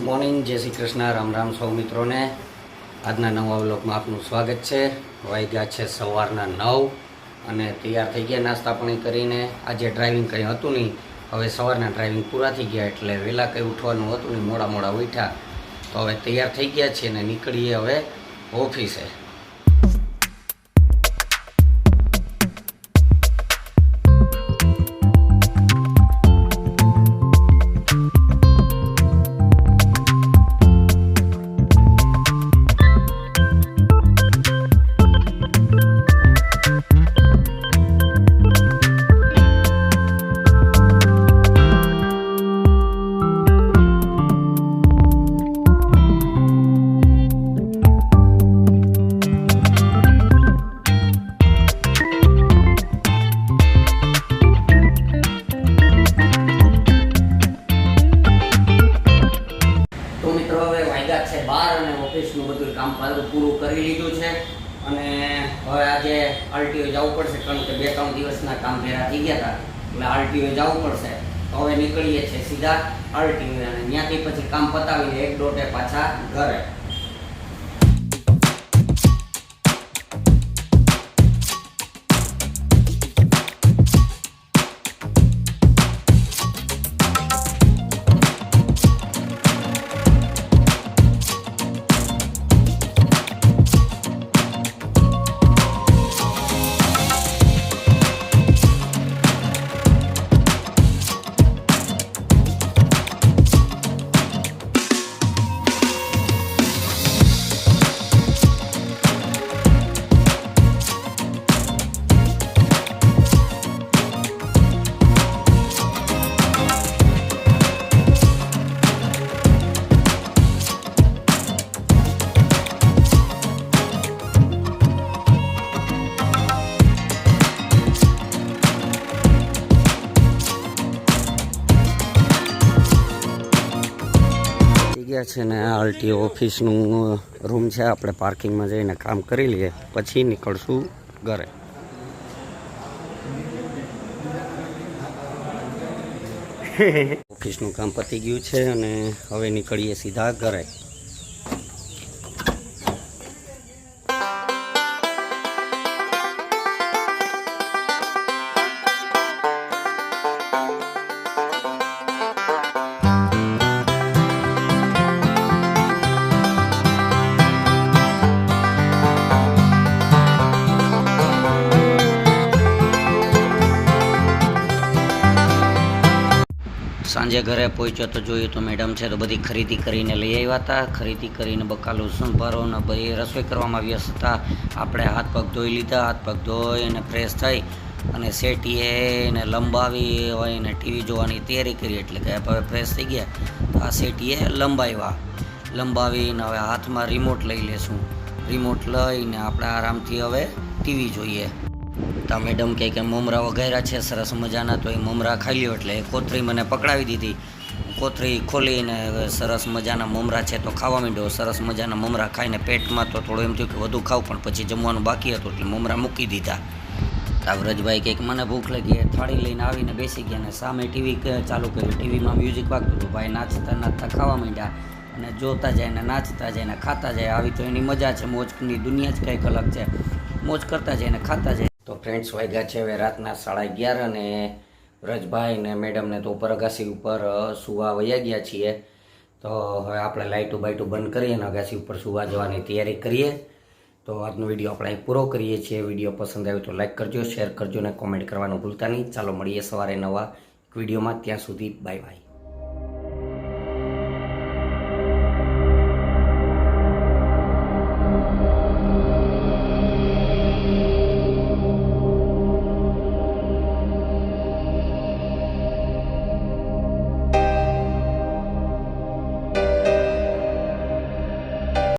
Morning, જય શ્રી કૃષ્ણ, રામ રામ સૌ મિત્રોને। આજના નવા વ્લોગમાં આપનું સ્વાગત છે। વાગ્યા છે સવારના 9 અને તૈયાર થઈ ગયા નાસ્તા પાણી કરીને। આજે ડ્રાઇવિંગ કંઈ હતું નહીં, હવે સવારના ડ્રાઇવિંગ પૂરા થઈ ગયા એટલે વહેલા કંઈ ઉઠવાનું હતું નહીં, મોડા મોડા ઉઠ્યા તો હવે તૈયાર થઈ ગયા છીએ અને નીકળીએ હવે ઓફિસે। ઓફિસનું બધું કામ પૂરું કરી લીધું છે અને હવે આજે આરટીઓ જવું પડશે, કારણ કે 2-3 દિવસના કામ ભેગા થઈ ગયા હતા એટલે આરટીઓ જવું પડશે। તો હવે નીકળીએ છીએ સીધા આરટીઓ અને ત્યાંથી પછી કામ પતાવીને 1-1.5 પાછા ઘરે। ગયા છે ને આરટીઓ ઓફિસનું રૂમ છે, આપણે પાર્કિંગમાં જઈને કામ કરી લઈએ પછી નીકળશું ઘરે। ઓફિસનું કામ પતી ગયું છે અને હવે નીકળીએ સીધા ઘરે। સાંજે ઘરે પહોંચ્યો તો જોયું તો મેડમ છે તો બધી ખરીદી કરીને લઈ આવ્યા હતા। ખરીદી કરીને બકાલું સંભારો ને બધી રસોઈ કરવામાં વ્યસ્ત હતા। આપણે હાથ પગ ધોઈ લીધા, હાથ પગ ધોઈ અને ફ્રેશ થઈ અને સેટીએ ને લંબાવી હોય ને ટીવી જોવાની તૈયારી કરી, એટલે કે હવે ફ્રેશ થઈ ગયા તો આ સેટીએ લંબાવીને હવે હાથમાં રિમોટ લઈ લેશું। રિમોટ લઈને આપણે આરામથી હવે ટીવી જોઈએ। તો મેડમ કે મમરા વઘાર્યા છે સરસ મજાના, તો એ મમરા ખાઈ લ્યો એટલે એ કોથળી મને પકડાવી દીધી। કોથળી ખોલીને સરસ મજાના મમરા છે તો ખાવા માંડ્યો। સરસ મજાના મમરા ખાઈને પેટમાં તો થોડું એમ થયું કે વધુ ખાવું, પણ પછી જમવાનું બાકી હતું એટલે મમરા મૂકી દીધા। તો વ્રજભાઈ કે મને ભૂખ લાગી, થાળી લઈને આવીને બેસી ગયા અને સામે ટીવી ચાલુ કર્યું। ટીવીમાં મ્યુઝિક વાગતું હતું, ભાઈ નાચતા નાચતા ખાવા માંડ્યા અને જોતા જાય ને નાચતા જાય ને ખાતા જાય। આવી તો એની મજા છે, મોજની દુનિયા જ કંઈક અલગ છે, મોજ કરતા જાય ને ખાતા જાય। તો ફ્રેન્ડ્સ, વાગ્યા છે હવે રાતના 11:30 અને વ્રજભાઈ ને મેડમને તો ઉપર અગાસી ઉપર સુવા વયા ગયા છીએ। તો હવે આપણે લાઇટું બાઇટું બંધ કરીએ અને અગાસી ઉપર સુવા જવાની તૈયારી કરીએ। તો આજનો વિડીયો આપણે અહીં પૂરો કરીએ છીએ। વિડીયો પસંદ આવ્યો તો લાઇક કરજો, શેર કરજો અને કોમેન્ટ કરવાનું ભૂલતા નહીં। ચાલો મળીએ સવારે નવા વિડીયોમાં, ત્યાં સુધી બાય બાય।